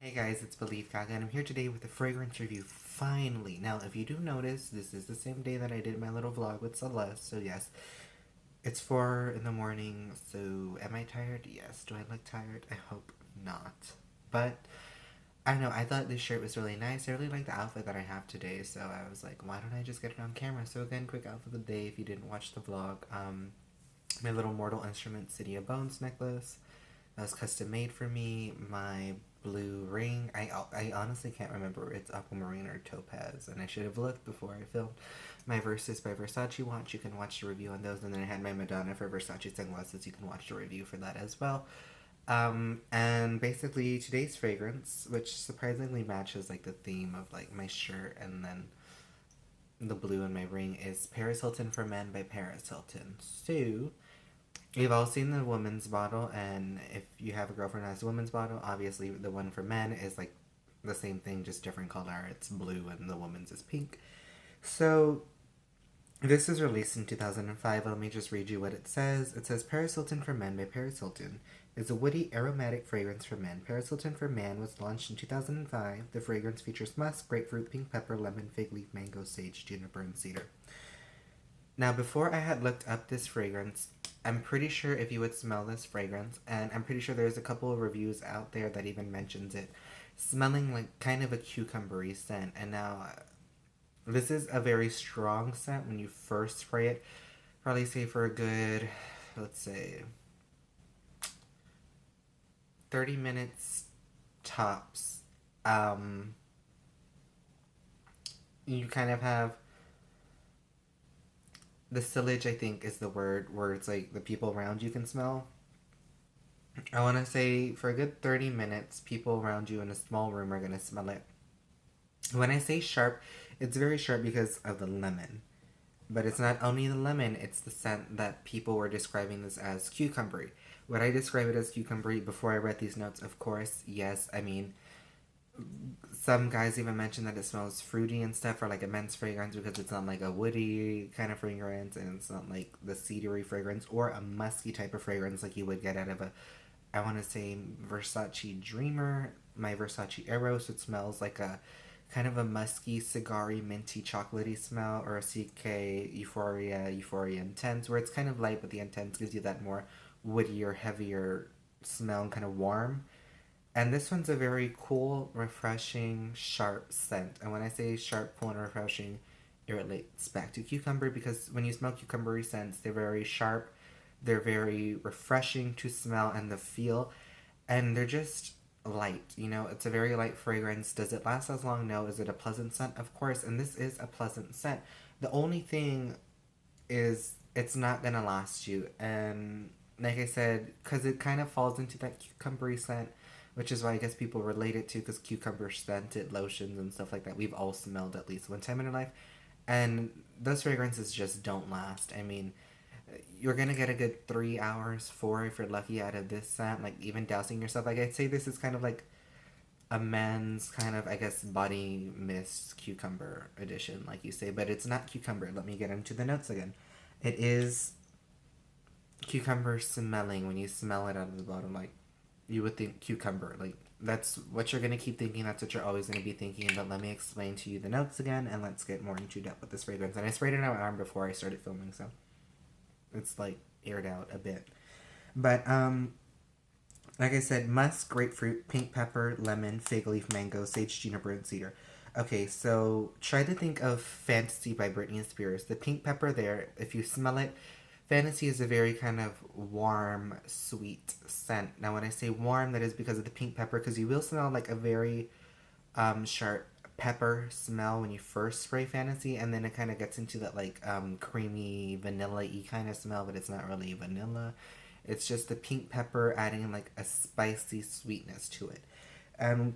Hey guys, it's Believe Gaga, and I'm here today with a fragrance review, finally. Now, if you do notice, this is the same day that I did my little vlog with Celeste, so yes, it's 4 in the morning, so am I tired? Yes. Do I look tired? I hope not. But, I don't know, I thought this shirt was really nice. I really like the outfit that I have today, so I was like, why don't I just get it on camera? So again, quick outfit of the day if you didn't watch the vlog. My little Mortal Instruments City of Bones necklace. That was custom made for me. My blue ring. I honestly can't remember. It's aquamarine or topaz, and I should have looked before I filmed. My Versus by Versace watch. You can watch the review on those, and then I had my Madonna for Versace sunglasses. You can watch the review for that as well. And basically today's fragrance, which surprisingly matches like the theme of like my shirt and then the blue in my ring, is Paris Hilton for Men by Paris Hilton. So we've all seen the women's bottle, and if you have a girlfriend that has a women's bottle, obviously the one for men is like the same thing, just different color. It's blue, and the woman's is pink. So this is released in 2005. Let me just read you what it says. It says Paris Hilton for Men by Paris Hilton is a woody aromatic fragrance for men. Paris Hilton for Man was launched in 2005. The fragrance features musk, grapefruit, pink pepper, lemon, fig leaf, mango, sage, juniper, and cedar. Now, before I had looked up this fragrance, I'm pretty sure if you would smell this fragrance, and I'm pretty sure there's a couple of reviews out there that even mentions it, smelling like kind of a cucumbery scent. And now, this is a very strong scent when you first spray it. Probably say for a good, let's say, 30 minutes tops. Um, you kind of have the sillage, I think, is the word where it's like the people around you can smell. I want to say for a good 30 minutes, people around you in a small room are going to smell it. When I say sharp, it's very sharp because of the lemon. But it's not only the lemon, it's the scent that people were describing this as cucumbery. Would I describe it as cucumbery before I read these notes? Of course, yes. I mean, some guys even mention that it smells fruity and stuff, or like a men's fragrance, because it's not like a woody kind of fragrance, and it's not like the cedary fragrance or a musky type of fragrance like you would get out of a, I want to say, Versace Dreamer, my Versace Eros. It smells like a kind of a musky, cigary, minty, chocolatey smell, or a CK Euphoria Intense, where it's kind of light, but the intense gives you that more woodier, heavier smell and kind of warm. And this one's a very cool, refreshing, sharp scent. And when I say sharp, cool, and refreshing, it relates back to cucumber, because when you smell cucumbery scents, they're very sharp, they're very refreshing to smell and the feel, and they're just light. You know, it's a very light fragrance. Does it last as long? No. Is it a pleasant scent? Of course. And this is a pleasant scent. The only thing is it's not gonna last you. And like I said, because it kind of falls into that cucumbery scent, which is why I guess people relate it to, because cucumber scented lotions and stuff like that we've all smelled at least one time in our life, and those fragrances just don't last. I mean, you're gonna get a good 3 hours, four if you're lucky, out of this scent. Like even dousing yourself, like I'd say this is kind of like a men's kind of, I guess, body mist cucumber edition, like you say, but it's not cucumber. Let me get into the notes again. It is cucumber smelling. When you smell it out of the bottle, like you would think cucumber. Like that's what you're gonna keep thinking. That's what you're always gonna be thinking. But let me explain to you the notes again, and let's get more into depth with this fragrance. And I sprayed it on my arm before I started filming, so it's like aired out a bit. But like I said, musk, grapefruit, pink pepper, lemon, fig leaf, mango, sage, juniper, and cedar. Okay, so try to think of Fantasy by Britney Spears. The pink pepper there, if you smell it, Fantasy is a very kind of warm, sweet scent. Now, when I say warm, that is because of the pink pepper, because you will smell like a very sharp pepper smell when you first spray Fantasy, and then it kind of gets into that like creamy, vanilla-y kind of smell, but it's not really vanilla. It's just the pink pepper adding like a spicy sweetness to it.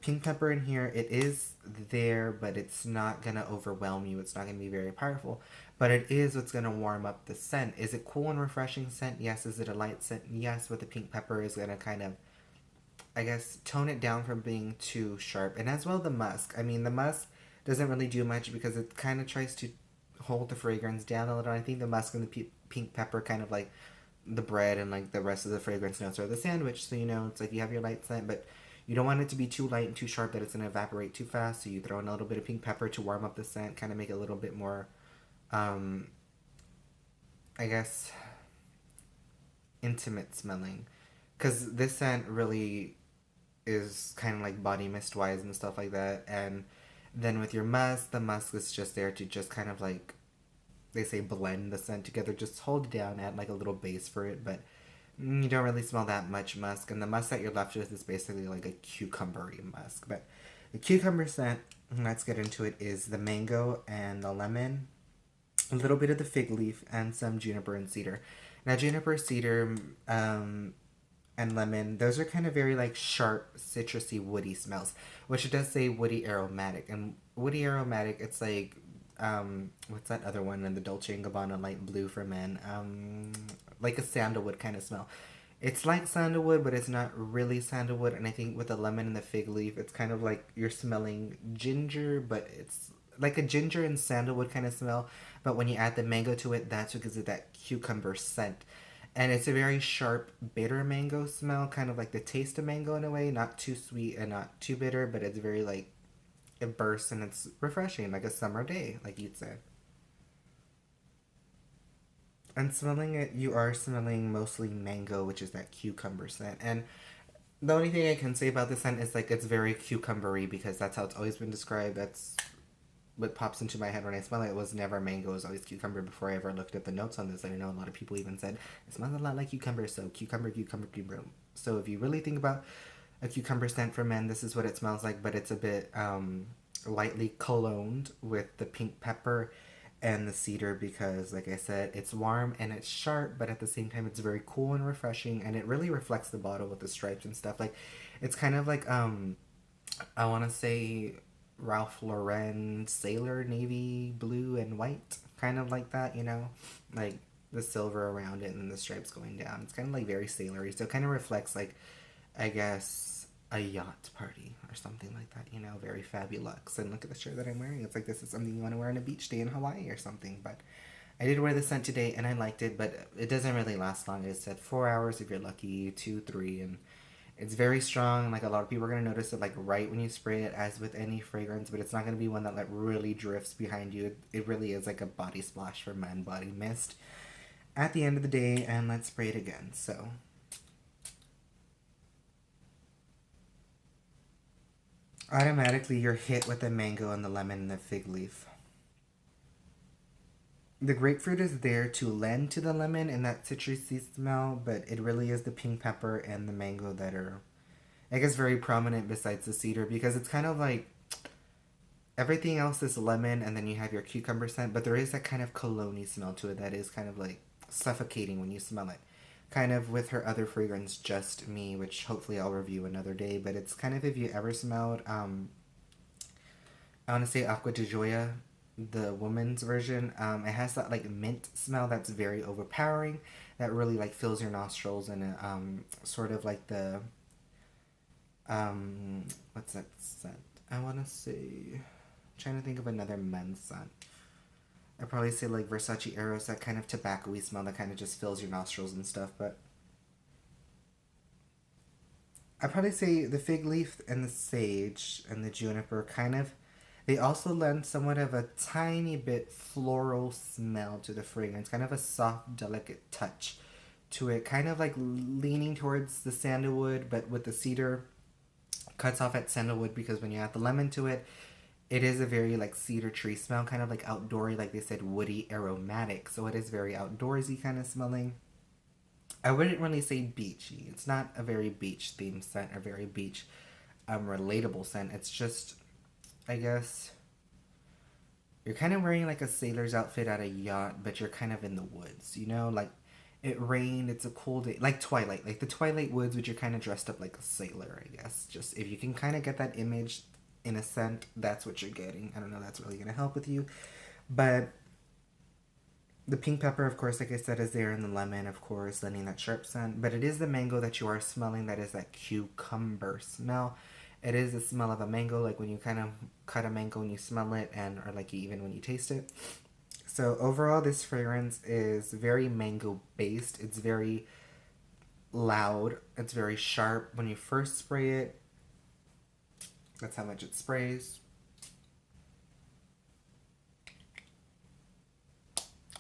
Pink pepper in here, it is there, but it's not gonna overwhelm you. It's not gonna be very powerful, but it is what's gonna warm up the scent. Is it cool and refreshing scent? Yes. Is it a light scent? Yes. But the pink pepper is gonna kind of, I guess, tone it down from being too sharp. And as well the musk. I mean, the musk doesn't really do much because it kind of tries to hold the fragrance down a little. I think the musk and the pink pepper kind of like the bread, and like the rest of the fragrance notes are the sandwich. So you know, it's like you have your light scent, but You don't want it to be too light and too sharp that it's going to evaporate too fast. So you throw in a little bit of pink pepper to warm up the scent, kind of make it a little bit more, um, I guess, intimate smelling. Because this scent really is kind of like body mist wise and stuff like that. And then with your musk, the musk is just there to just kind of like, they say, blend the scent together. Just hold it down, add like a little base for it, but you don't really smell that much musk. And the musk that you're left with is basically like a cucumbery musk. But the cucumber scent, let's get into it, is the mango and the lemon, a little bit of the fig leaf, and some juniper and cedar. Now, juniper, cedar, and lemon, those are kind of very like sharp, citrusy, woody smells, which it does say woody aromatic. And woody aromatic, it's like, what's that other one in the Dolce & Gabbana light blue for men? Like a sandalwood kind of smell. It's like sandalwood, but it's not really sandalwood. And I think with the lemon and the fig leaf, it's kind of like you're smelling ginger, but it's like a ginger and sandalwood kind of smell. But when you add the mango to it, that's what gives it that cucumber scent. And it's a very sharp, bitter mango smell, kind of like the taste of mango in a way. Not too sweet and not too bitter, but it's very like, it bursts and it's refreshing, like a summer day, like you'd say. And smelling it, you are smelling mostly mango, which is that cucumber scent. And the only thing I can say about this scent is like it's very cucumbery because that's how it's always been described. That's what pops into my head when I smell it. It was never mango, it was always cucumber before I ever looked at the notes on this. I know a lot of people even said it smells a lot like cucumber, so cucumber, cucumber, cucumber. So if you really think about a cucumber scent for men, this is what it smells like, but it's a bit lightly cologned with the pink pepper and the cedar because, like I said, it's warm and it's sharp, but at the same time, it's very cool and refreshing, and it really reflects the bottle with the stripes and stuff. Like, it's kind of like I want to say Ralph Lauren sailor navy blue and white, kind of like that, you know, like the silver around it and the stripes going down. It's kind of like very sailory, so it kind of reflects like, I guess, a yacht party or something like that, you know, very fabulous. And look at the shirt that I'm wearing. It's like this is something you want to wear on a beach day in Hawaii or something. But I did wear the scent today and I liked it, but it doesn't really last long. It said 4 hours if you're lucky, two, three, and it's very strong. Like a lot of people are gonna notice it like right when you spray it, as with any fragrance, but it's not gonna be one that like really drifts behind you. It really is like a body splash for men, body mist at the end of the day. And let's spray it again. So automatically you're hit with the mango and the lemon and the fig leaf. The grapefruit is there to lend to the lemon and that citrusy smell, but it really is the pink pepper and the mango that are, I guess, very prominent besides the cedar because it's kind of like everything else is lemon and then you have your cucumber scent, but there is that kind of cologne smell to it that is kind of like suffocating when you smell it. Kind of with her other fragrance, Just Me, which hopefully I'll review another day, but it's kind of if you ever smelled, I want to say Aqua de Joya, the woman's version. It has that like mint smell that's very overpowering, that really like fills your nostrils and sort of like the what's that scent? I want to say, trying to think of another men's scent. I'd probably say like Versace Eros, that kind of tobacco-y smell that kind of just fills your nostrils and stuff. But I'd probably say the fig leaf and the sage and the juniper kind of, they also lend somewhat of a tiny bit floral smell to the fragrance, kind of a soft, delicate touch to it, kind of like leaning towards the sandalwood, but with the cedar cuts off at sandalwood because when you add the lemon to it, it is a very like cedar tree smell, kind of like outdoory, like they said, woody aromatic. So it is very outdoorsy kind of smelling. I wouldn't really say beachy. It's not a very beach themed scent, a very beach relatable scent. It's just, I guess, you're kind of wearing like a sailor's outfit at a yacht, but you're kind of in the woods, you know? Like, it rained, it's a cool day. Like Twilight, like the Twilight Woods, but you're kind of dressed up like a sailor, I guess. Just if you can kind of get that image in a scent, that's what you're getting. I don't know, that's really going to help with you. But the pink pepper, of course, like I said, is there, and the lemon, of course, lending that sharp scent. But it is the mango that you are smelling that is that cucumber smell. It is the smell of a mango, like when you kind of cut a mango and you smell it, and or like even when you taste it. So overall, this fragrance is very mango based. It's very loud. It's very sharp. When you first spray it, That's how much it sprays.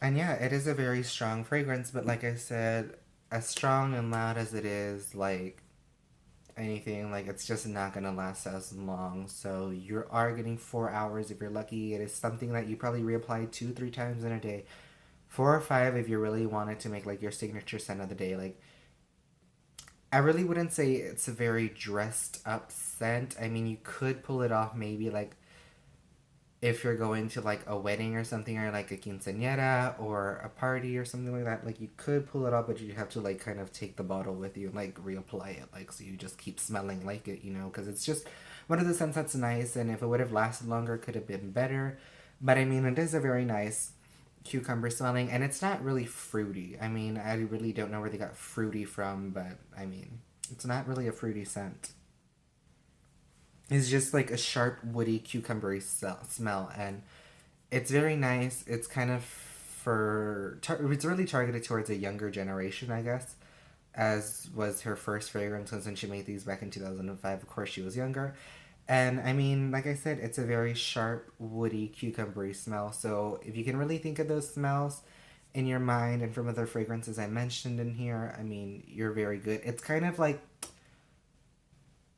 And yeah, it is a very strong fragrance, but like I said, as strong and loud as it is, like anything, like it's just not gonna last as long. So you are getting 4 hours if you're lucky. It is something that you probably reapply 2, 3 times in a day. 4 or 5 if you really wanted to make like your signature scent of the day. Like I really wouldn't say it's a very dressed up scent. I mean, you could pull it off maybe like if you're going to like a wedding or something, or like a quinceañera or a party or something like that. Like you could pull it off, but you have to like kind of take the bottle with you and like reapply it, like so you just keep smelling like it, because it's just one of the scents that's nice. And if it would have lasted longer, it could have been better. But I mean, it is a very nice cucumber smelling, and it's not really fruity. I mean, I really don't know where they got fruity from, but I mean, it's not really a fruity scent. It's just like a sharp, woody, cucumbery smell, and it's very nice. It's kind of it's really targeted towards a younger generation, I guess, as was her first fragrance when she made these back in 2005. Of course, she was younger. And I mean, like I said, it's a very sharp, woody, cucumbery smell. So if you can really think of those smells in your mind and from other fragrances I mentioned in here, I mean, you're very good. It's kind of like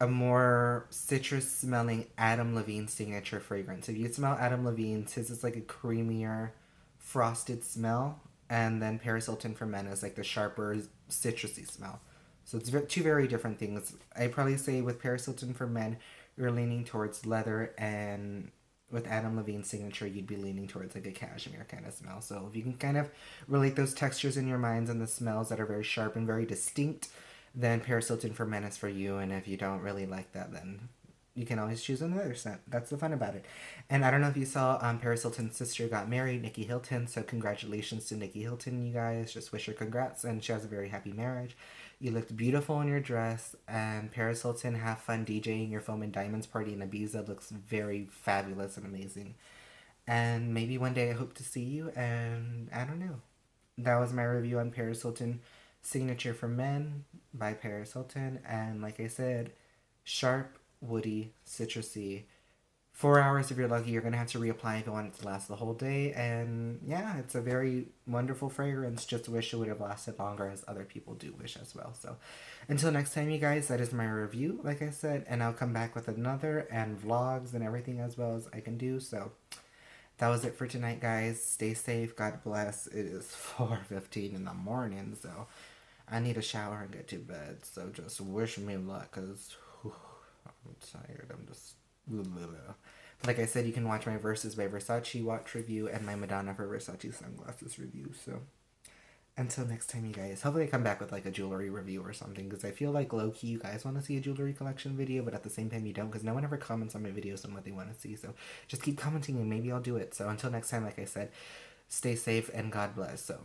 a more citrus smelling Adam Levine signature fragrance. If you smell Adam Levine's, his is like a creamier, frosted smell, and then Paris Hilton for Men is like the sharper, citrusy smell. So it's two very different things. I'd probably say with Paris Hilton for Men, you're leaning towards leather, and with Adam Levine's signature, you'd be leaning towards like a cashmere kind of smell. So if you can kind of relate those textures in your minds and the smells that are very sharp and very distinct, then Paris Hilton for Men is for you. And if you don't really like that, then you can always choose another scent. That's the fun about it. And I don't know if you saw, Paris Hilton's sister got married, Nikki Hilton. So congratulations to Nikki Hilton, you guys. Just wish her congrats, and she has a very happy marriage. You looked beautiful in your dress, and Paris Hilton, have fun DJing your Foam and Diamonds party in Ibiza. Looks very fabulous and amazing. And maybe one day I hope to see you, and I don't know. That was my review on Paris Hilton Signature for Men by Paris Hilton. And like I said, sharp, woody, citrusy. 4 hours if you're lucky. You're gonna have to reapply if you want it to last the whole day. And yeah, it's a very wonderful fragrance. Just wish it would have lasted longer, as other people do wish as well. So until next time, you guys, that is my review, like I said, and I'll come back with another, and vlogs and everything as well as I can do. So that was it for tonight, guys. Stay safe. God bless. It is 4:15 in the morning, so I need a shower and get to bed. So just wish me luck, because I'm tired. I'm just... Like I said, you can watch my Versus by Versace watch review and my Madonna for Versace sunglasses review. So until next time, you guys. Hopefully I come back with like a jewelry review or something, because I feel like low-key you guys want to see a jewelry collection video, but at the same time you don't, because no one ever comments on my videos on what they want to see. So just keep commenting and maybe I'll do it. So until next time, like I said, stay safe and God bless. So